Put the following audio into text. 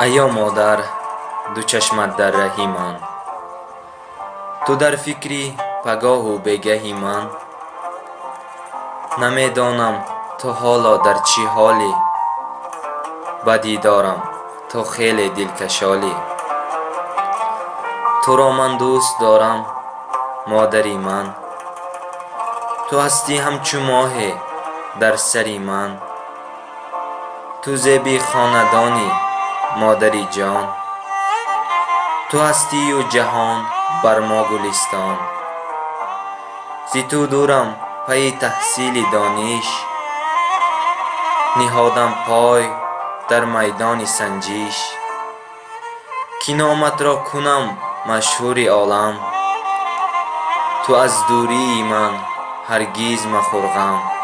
ایا مادر دو چشمت در رهی من، تو در فکری پگاه و بگهی من. نمیدانم تو حالا در چی حالی، بدی دارم تو خیلی دلکشالی. تو را من دوست دارم مادری من، تو هستی همچو ماه در سری من. تو زیبی خاندانی مادری جان، تو هستی و جهان بر ما گلستان. زی تو دورم پی تحصیل دانش، نهادم پای در میدان سنجش. که نامت را کنم مشهور عالم، تو از دوری من هرگز مخور غم.